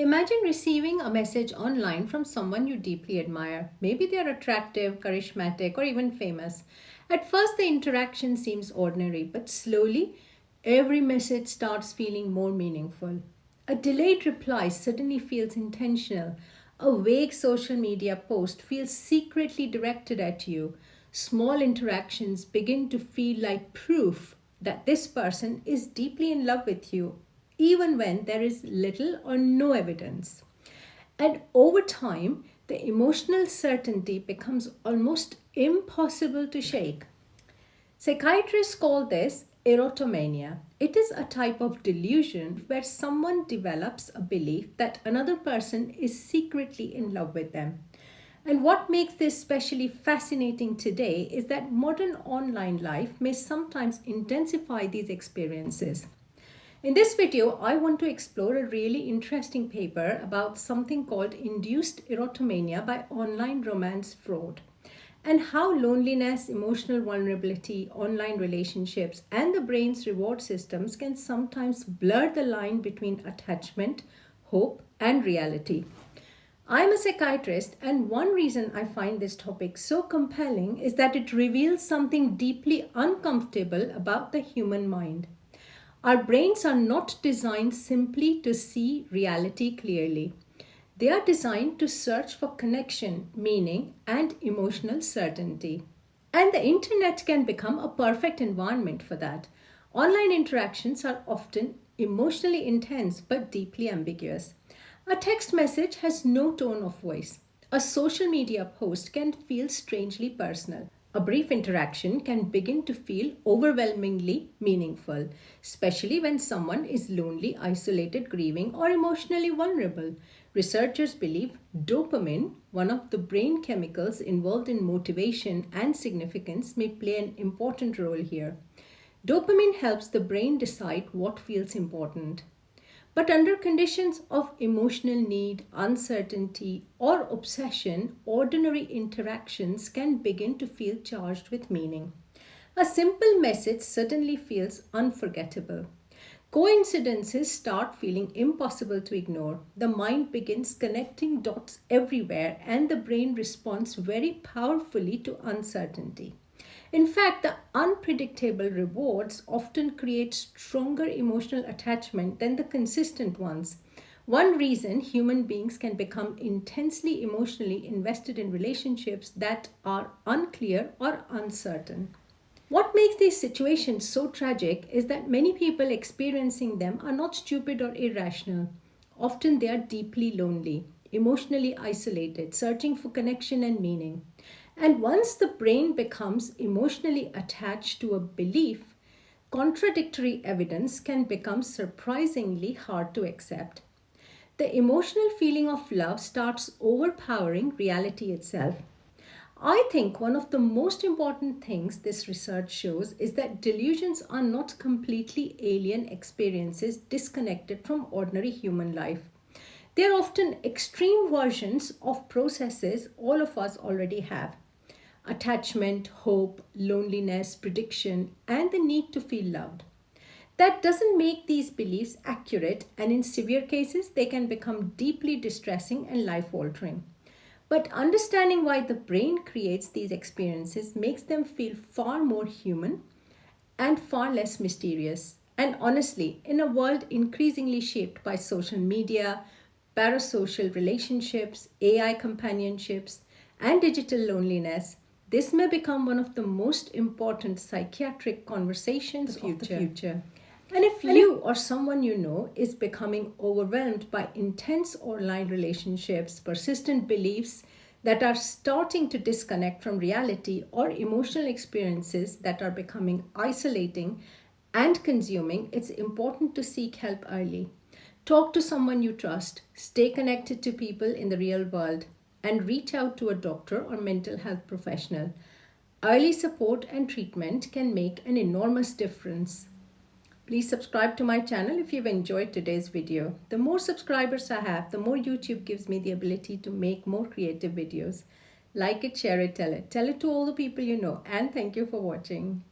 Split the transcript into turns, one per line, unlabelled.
Imagine receiving a message online from someone you deeply admire. Maybe they're attractive, charismatic, or even famous. At first, the interaction seems ordinary, but slowly, every message starts feeling more meaningful. A delayed reply suddenly feels intentional. A vague social media post feels secretly directed at you. Small interactions begin to feel like proof that this person is deeply in love with you, even when there is little or no evidence. And over time, the emotional certainty becomes almost impossible to shake. Psychiatrists call this erotomania. It is a type of delusion where someone develops a belief that another person is secretly in love with them. And what makes this especially fascinating today is that modern online life may sometimes intensify these experiences. In this video, I want to explore a really interesting paper about something called induced erotomania by online romance fraud, and how loneliness, emotional vulnerability, online relationships, and the brain's reward systems can sometimes blur the line between attachment, hope, and reality. I'm a psychiatrist, and one reason I find this topic so compelling is that it reveals something deeply uncomfortable about the human mind. Our brains are not designed simply to see reality clearly. They are designed to search for connection, meaning, and emotional certainty. And the internet can become a perfect environment for that. Online interactions are often emotionally intense but deeply ambiguous. A text message has no tone of voice. A social media post can feel strangely personal. A brief interaction can begin to feel overwhelmingly meaningful, especially when someone is lonely, isolated, grieving, or emotionally vulnerable. Researchers believe dopamine, one of the brain chemicals involved in motivation and significance, may play an important role here. Dopamine helps the brain decide what feels important. But under conditions of emotional need, uncertainty, or obsession, ordinary interactions can begin to feel charged with meaning. A simple message suddenly feels unforgettable. Coincidences start feeling impossible to ignore. The mind begins connecting dots everywhere, and the brain responds very powerfully to uncertainty. In fact, the unpredictable rewards often create stronger emotional attachment than the consistent ones. One reason human beings can become intensely emotionally invested in relationships that are unclear or uncertain. What makes these situations so tragic is that many people experiencing them are not stupid or irrational. Often they are deeply lonely, emotionally isolated, searching for connection and meaning. And once the brain becomes emotionally attached to a belief, contradictory evidence can become surprisingly hard to accept. The emotional feeling of love starts overpowering reality itself. I think one of the most important things this research shows is that delusions are not completely alien experiences disconnected from ordinary human life. They are often extreme versions of processes all of us already have: attachment, hope, loneliness, prediction, and the need to feel loved. That doesn't make these beliefs accurate, and in severe cases, they can become deeply distressing and life altering. But understanding why the brain creates these experiences makes them feel far more human and far less mysterious. And honestly, in a world increasingly shaped by social media, parasocial relationships, AI companionships, and digital loneliness, this may become one of the most important psychiatric conversations of the future. And if you or someone you know is becoming overwhelmed by intense online relationships, persistent beliefs that are starting to disconnect from reality, or emotional experiences that are becoming isolating and consuming, it's important to seek help early. Talk to someone you trust, stay connected to people in the real world, and reach out to a doctor or mental health professional. Early support and treatment can make an enormous difference. Please subscribe to my channel if you've enjoyed today's video. The more subscribers I have, the more YouTube gives me the ability to make more creative videos. Like it, share it, tell it. Tell it to all the people you know. And thank you for watching.